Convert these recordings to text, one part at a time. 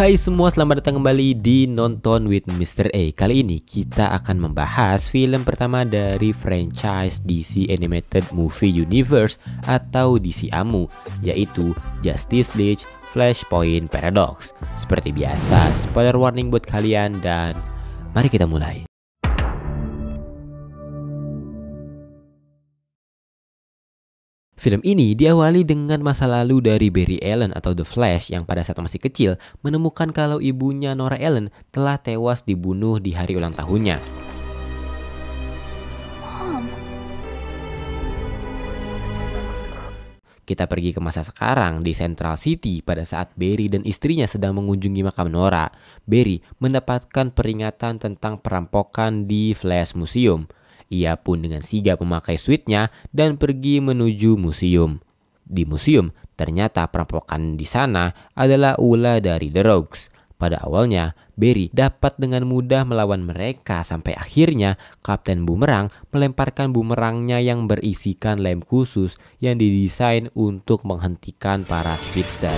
Hai semua, selamat datang kembali di Nonton with Mr. A. Kali ini kita akan membahas film pertama dari franchise DC Animated Movie Universe atau DCAMU, yaitu Justice League Flashpoint Paradox. Seperti biasa, spoiler warning buat kalian dan mari kita mulai. Film ini diawali dengan masa lalu dari Barry Allen atau The Flash yang pada saat masih kecil menemukan kalau ibunya Nora Allen telah tewas dibunuh di hari ulang tahunnya. Kita pergi ke masa sekarang di Central City pada saat Barry dan istrinya sedang mengunjungi makam Nora. Barry mendapatkan peringatan tentang perampokan di Flash Museum. Ia pun dengan sigap memakai suitnya dan pergi menuju museum. Di museum, ternyata perampokan di sana adalah ulah dari The Rogues. Pada awalnya, Barry dapat dengan mudah melawan mereka sampai akhirnya Kapten Boomerang melemparkan bumerangnya yang berisikan lem khusus yang didesain untuk menghentikan para speedster.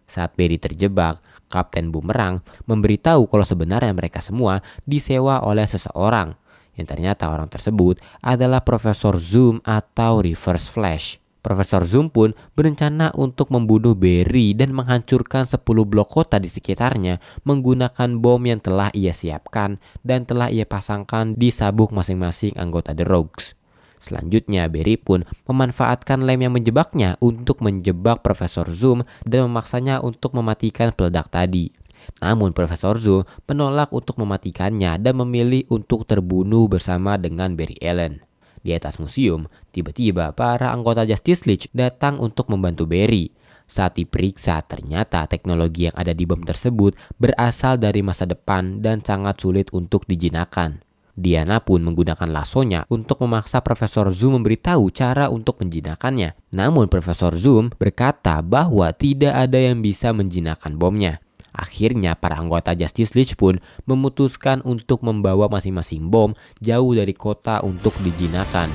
Saat Barry terjebak, Kapten Boomerang memberitahu kalau sebenarnya mereka semua disewa oleh seseorang, yang ternyata orang tersebut adalah Profesor Zoom atau Reverse Flash. Profesor Zoom pun berencana untuk membunuh Barry dan menghancurkan 10 blok kota di sekitarnya menggunakan bom yang telah ia siapkan dan telah ia pasangkan di sabuk masing-masing anggota The Rogues. Selanjutnya, Barry pun memanfaatkan lem yang menjebaknya untuk menjebak Profesor Zoom dan memaksanya untuk mematikan peledak tadi. Namun Profesor Zoom menolak untuk mematikannya dan memilih untuk terbunuh bersama dengan Barry Allen. Di atas museum, tiba-tiba para anggota Justice League datang untuk membantu Barry. Saat diperiksa, ternyata teknologi yang ada di bom tersebut berasal dari masa depan dan sangat sulit untuk dijinakkan. Diana pun menggunakan lasonya untuk memaksa Profesor Zoom memberitahu cara untuk menjinakkannya. Namun Profesor Zoom berkata bahwa tidak ada yang bisa menjinakkan bomnya. Akhirnya para anggota Justice League pun memutuskan untuk membawa masing-masing bom jauh dari kota untuk dijinakkan.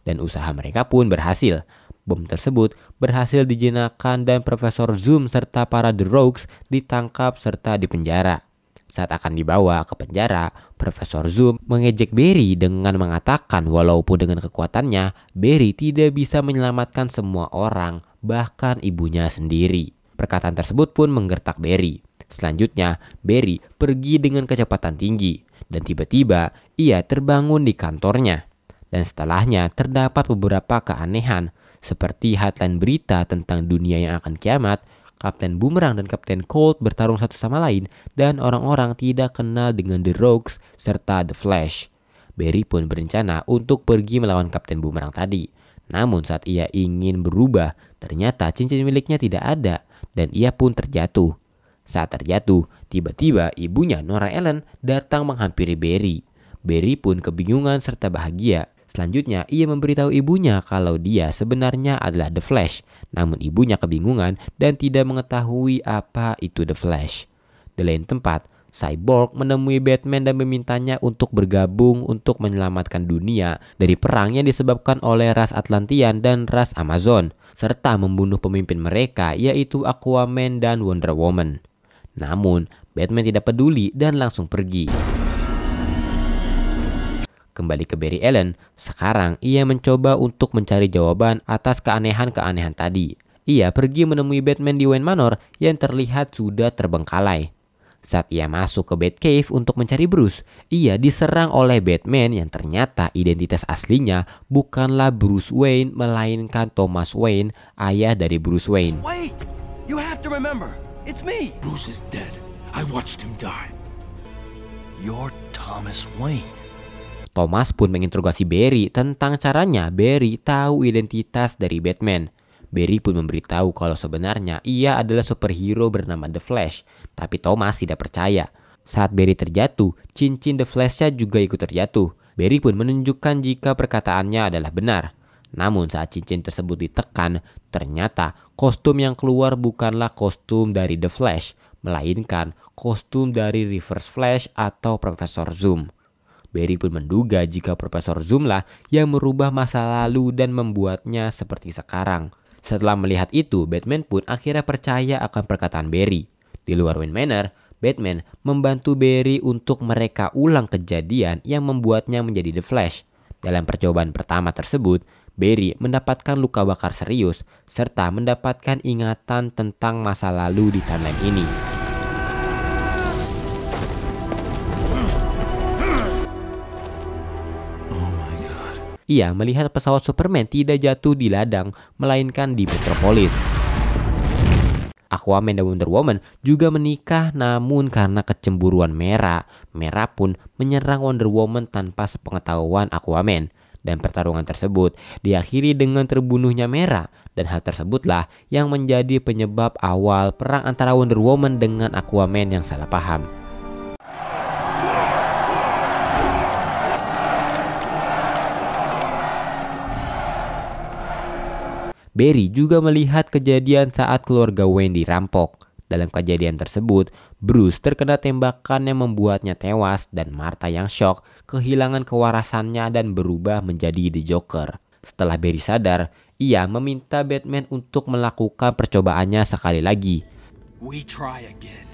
Dan usaha mereka pun berhasil. Bom tersebut berhasil dijinakkan dan Profesor Zoom serta para The Rogues ditangkap serta dipenjara. Saat akan dibawa ke penjara, Profesor Zoom mengejek Barry dengan mengatakan walaupun dengan kekuatannya, Barry tidak bisa menyelamatkan semua orang, bahkan ibunya sendiri. Perkataan tersebut pun menggertak Barry. Selanjutnya, Barry pergi dengan kecepatan tinggi dan tiba-tiba ia terbangun di kantornya. Dan setelahnya terdapat beberapa keanehan seperti headline berita tentang dunia yang akan kiamat, Kapten Boomerang dan Kapten Cold bertarung satu sama lain, dan orang-orang tidak kenal dengan The Rogues serta The Flash. Barry pun berencana untuk pergi melawan Kapten Boomerang tadi. Namun saat ia ingin berubah, ternyata cincin miliknya tidak ada dan ia pun terjatuh. Saat terjatuh, tiba-tiba ibunya Nora Allen datang menghampiri Barry. Barry pun kebingungan serta bahagia. Selanjutnya, ia memberitahu ibunya kalau dia sebenarnya adalah The Flash. Namun ibunya kebingungan dan tidak mengetahui apa itu The Flash. Di lain tempat, Cyborg menemui Batman dan memintanya untuk bergabung untuk menyelamatkan dunia dari perang yang disebabkan oleh ras Atlantean dan ras Amazon, serta membunuh pemimpin mereka yaitu Aquaman dan Wonder Woman. Namun, Batman tidak peduli dan langsung pergi. Kembali ke Barry Allen, sekarang ia mencoba untuk mencari jawaban atas keanehan-keanehan tadi. Ia pergi menemui Batman di Wayne Manor yang terlihat sudah terbengkalai. Saat ia masuk ke Batcave untuk mencari Bruce, ia diserang oleh Batman yang ternyata identitas aslinya bukanlah Bruce Wayne melainkan Thomas Wayne, ayah dari Bruce Wayne. Wait! You have to remember, it's me! Bruce is dead. I watched him die. You're Thomas Wayne. Thomas pun menginterogasi Barry tentang caranya Barry tahu identitas dari Batman. Barry pun memberitahu kalau sebenarnya ia adalah superhero bernama The Flash, tapi Thomas tidak percaya. Saat Barry terjatuh, cincin The Flash-nya juga ikut terjatuh. Barry pun menunjukkan jika perkataannya adalah benar. Namun saat cincin tersebut ditekan, ternyata kostum yang keluar bukanlah kostum dari The Flash, melainkan kostum dari Reverse Flash atau Profesor Zoom. Barry pun menduga jika Profesor Zoom lah yang merubah masa lalu dan membuatnya seperti sekarang. Setelah melihat itu, Batman pun akhirnya percaya akan perkataan Barry. Di luar Wayne Manor, Batman membantu Barry untuk mereka ulang kejadian yang membuatnya menjadi The Flash. Dalam percobaan pertama tersebut, Barry mendapatkan luka bakar serius serta mendapatkan ingatan tentang masa lalu di timeline ini. Ia melihat pesawat Superman tidak jatuh di ladang, melainkan di Metropolis. Aquaman dan Wonder Woman juga menikah, namun karena kecemburuan Mera pun menyerang Wonder Woman tanpa sepengetahuan Aquaman. Dan pertarungan tersebut diakhiri dengan terbunuhnya Mera, dan hal tersebutlah yang menjadi penyebab awal perang antara Wonder Woman dengan Aquaman yang salah paham. Barry juga melihat kejadian saat keluarga Wayne dirampok. Dalam kejadian tersebut, Bruce terkena tembakan yang membuatnya tewas dan Martha yang shock kehilangan kewarasannya dan berubah menjadi The Joker. Setelah Barry sadar, ia meminta Batman untuk melakukan percobaannya sekali lagi. We try again.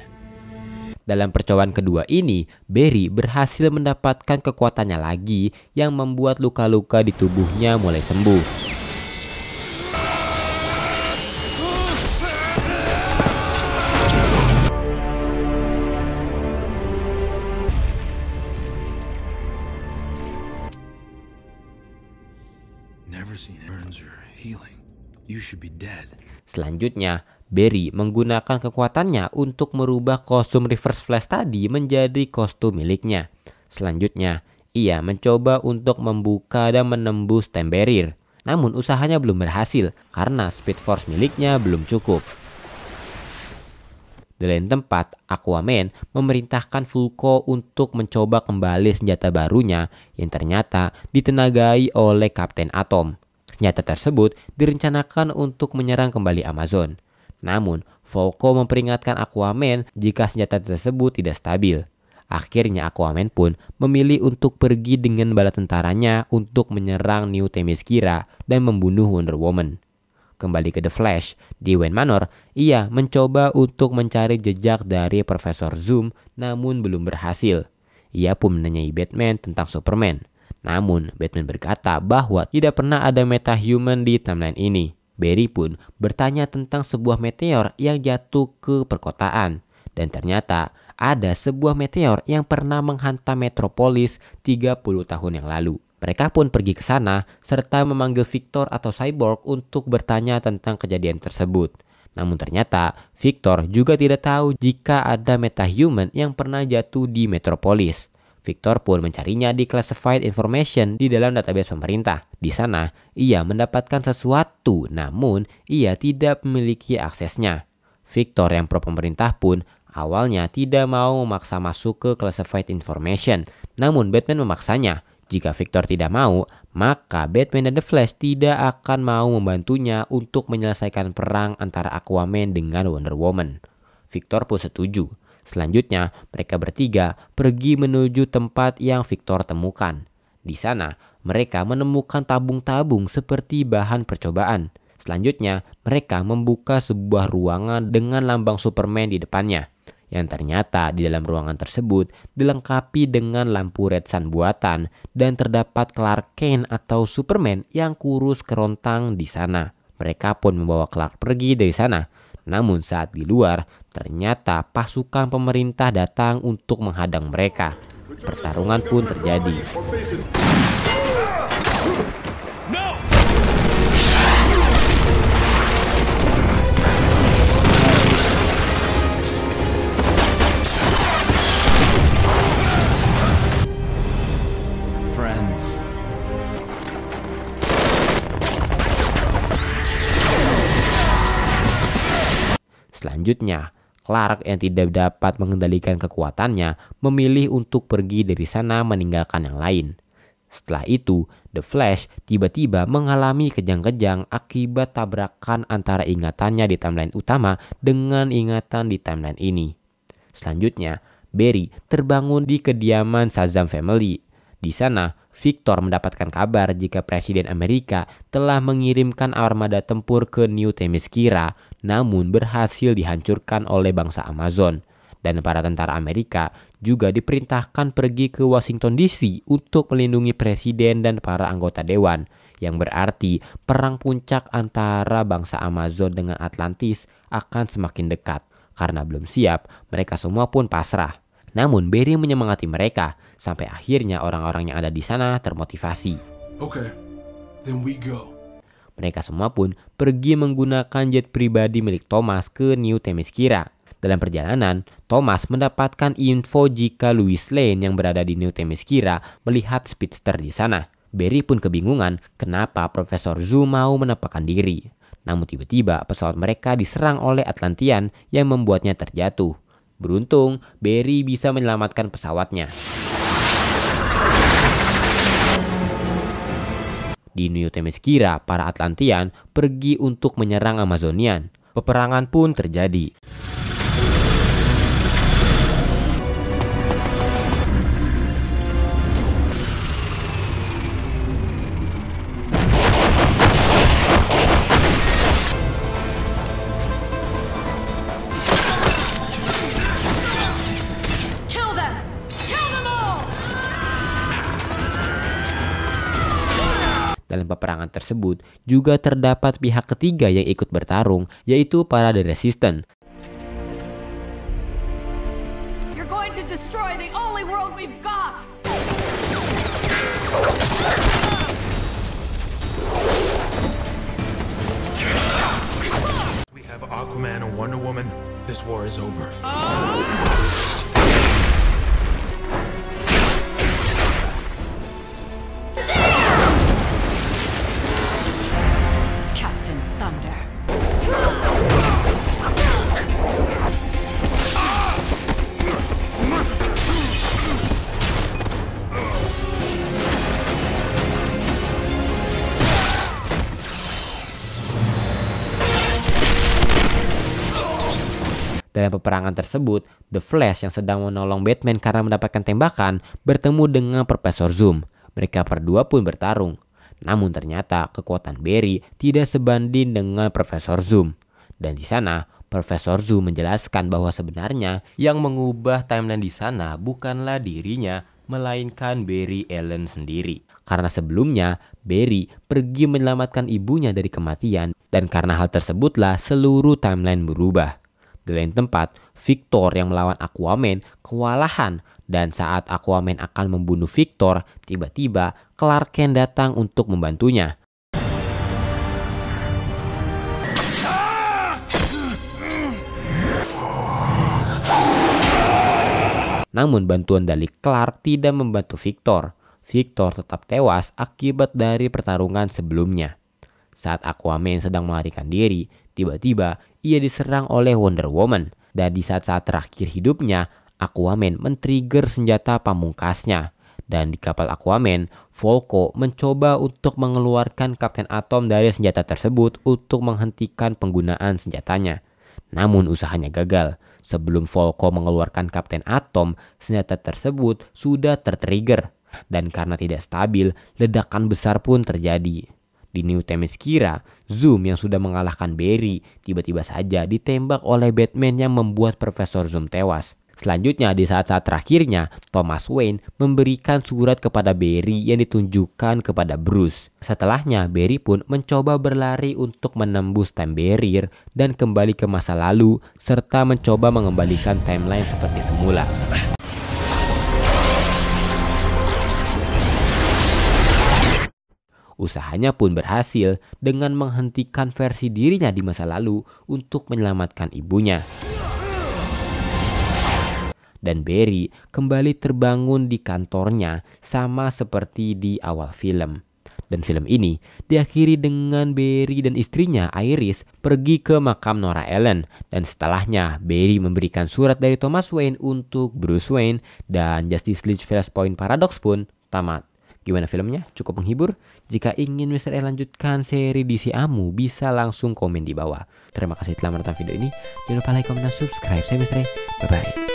Dalam percobaan kedua ini, Barry berhasil mendapatkan kekuatannya lagi yang membuat luka-luka di tubuhnya mulai sembuh. Selanjutnya, Barry menggunakan kekuatannya untuk merubah kostum Reverse Flash tadi menjadi kostum miliknya. Selanjutnya, ia mencoba untuk membuka dan menembus time barrier. Namun usahanya belum berhasil karena Speed Force miliknya belum cukup. Di lain tempat, Aquaman memerintahkan Vulko untuk mencoba kembali senjata barunya yang ternyata ditenagai oleh Kapten Atom. Senjata tersebut direncanakan untuk menyerang kembali Amazon. Namun, Vulko memperingatkan Aquaman jika senjata tersebut tidak stabil. Akhirnya Aquaman pun memilih untuk pergi dengan bala tentaranya untuk menyerang New Themyscira dan membunuh Wonder Woman. Kembali ke The Flash, di Wayne Manor, ia mencoba untuk mencari jejak dari Profesor Zoom namun belum berhasil. Ia pun menanyai Batman tentang Superman. Namun, Batman berkata bahwa tidak pernah ada metahuman di timeline ini. Barry pun bertanya tentang sebuah meteor yang jatuh ke perkotaan. Dan ternyata ada sebuah meteor yang pernah menghantam Metropolis 30 tahun yang lalu. Mereka pun pergi ke sana serta memanggil Victor atau Cyborg untuk bertanya tentang kejadian tersebut. Namun ternyata Victor juga tidak tahu jika ada metahuman yang pernah jatuh di Metropolis. Victor pun mencarinya di classified information di dalam database pemerintah. Di sana, ia mendapatkan sesuatu, namun ia tidak memiliki aksesnya. Victor yang pro pemerintah pun awalnya tidak mau memaksa masuk ke classified information, namun Batman memaksanya. Jika Victor tidak mau, maka Batman dan The Flash tidak akan mau membantunya untuk menyelesaikan perang antara Aquaman dengan Wonder Woman. Victor pun setuju. Selanjutnya, mereka bertiga pergi menuju tempat yang Victor temukan. Di sana, mereka menemukan tabung-tabung seperti bahan percobaan. Selanjutnya, mereka membuka sebuah ruangan dengan lambang Superman di depannya. Yang ternyata di dalam ruangan tersebut dilengkapi dengan lampu red sun buatan dan terdapat Clark Kent atau Superman yang kurus kerontang di sana. Mereka pun membawa Clark pergi dari sana. Namun saat di luar, ternyata pasukan pemerintah datang untuk menghadang mereka. Pertarungan pun terjadi. Selanjutnya, Clark yang tidak dapat mengendalikan kekuatannya memilih untuk pergi dari sana meninggalkan yang lain. Setelah itu, The Flash tiba-tiba mengalami kejang-kejang akibat tabrakan antara ingatannya di timeline utama dengan ingatan di timeline ini. Selanjutnya, Barry terbangun di kediaman Shazam family. Di sana, Victor mendapatkan kabar jika Presiden Amerika telah mengirimkan armada tempur ke New Themyscira, namun berhasil dihancurkan oleh bangsa Amazon. Dan para tentara Amerika juga diperintahkan pergi ke Washington DC untuk melindungi presiden dan para anggota dewan, yang berarti perang puncak antara bangsa Amazon dengan Atlantis akan semakin dekat. Karena belum siap, mereka semua pun pasrah. Namun Barry menyemangati mereka sampai akhirnya orang-orang yang ada di sana termotivasi. Okay, then we go. Mereka semua pun pergi menggunakan jet pribadi milik Thomas ke New Themyscira. Dalam perjalanan, Thomas mendapatkan info jika Lois Lane yang berada di New Themyscira melihat speedster di sana. Barry pun kebingungan kenapa Profesor Zoom mau menampakkan diri. Namun tiba-tiba pesawat mereka diserang oleh Atlantean yang membuatnya terjatuh. Beruntung, Barry bisa menyelamatkan pesawatnya. Di New Themyscira, para Atlantean pergi untuk menyerang Amazonian. Peperangan pun terjadi. Dalam peperangan tersebut juga terdapat pihak ketiga yang ikut bertarung, yaitu para The Resistance. You're going to destroy the only world we've got. We have Aquaman and Wonder Woman. This war is over. Captain Thunder. Dalam peperangan tersebut, The Flash yang sedang menolong Batman karena mendapatkan tembakan bertemu dengan Profesor Zoom. Mereka berdua pun bertarung. Namun ternyata kekuatan Barry tidak sebanding dengan Profesor Zoom. Dan di sana, Profesor Zoom menjelaskan bahwa sebenarnya yang mengubah timeline di sana bukanlah dirinya, melainkan Barry Allen sendiri. Karena sebelumnya, Barry pergi menyelamatkan ibunya dari kematian, dan karena hal tersebutlah seluruh timeline berubah. Di lain tempat, Victor yang melawan Aquaman kewalahan, dan saat Aquaman akan membunuh Victor, tiba-tiba Clark Kent datang untuk membantunya. Namun bantuan dari Clark tidak membantu Victor. Victor tetap tewas akibat dari pertarungan sebelumnya. Saat Aquaman sedang melarikan diri, tiba-tiba ia diserang oleh Wonder Woman. Dan di saat-saat terakhir hidupnya, Aquaman men-trigger senjata pamungkasnya. Dan di kapal Aquaman, Volko mencoba untuk mengeluarkan Kapten Atom dari senjata tersebut untuk menghentikan penggunaan senjatanya. Namun usahanya gagal. Sebelum Volko mengeluarkan Kapten Atom, senjata tersebut sudah tertrigger. Dan karena tidak stabil, ledakan besar pun terjadi. Di New Themyscira, Zoom yang sudah mengalahkan Barry tiba-tiba saja ditembak oleh Batman yang membuat Profesor Zoom tewas. Selanjutnya di saat-saat terakhirnya, Thomas Wayne memberikan surat kepada Barry yang ditunjukkan kepada Bruce. Setelahnya, Barry pun mencoba berlari untuk menembus time barrier dan kembali ke masa lalu serta mencoba mengembalikan timeline seperti semula. Usahanya pun berhasil dengan menghentikan versi dirinya di masa lalu untuk menyelamatkan ibunya. Dan Barry kembali terbangun di kantornya sama seperti di awal film. Dan film ini diakhiri dengan Barry dan istrinya Iris pergi ke makam Nora Allen. Dan setelahnya Barry memberikan surat dari Thomas Wayne untuk Bruce Wayne dan Justice League Flashpoint Paradox pun tamat. Gimana filmnya? Cukup menghibur? Jika ingin Mr. E lanjutkan seri DC Amu, bisa langsung komen di bawah. Terima kasih telah menonton video ini. Jangan lupa like, comment, dan subscribe. Saya Mr. E. Bye-bye.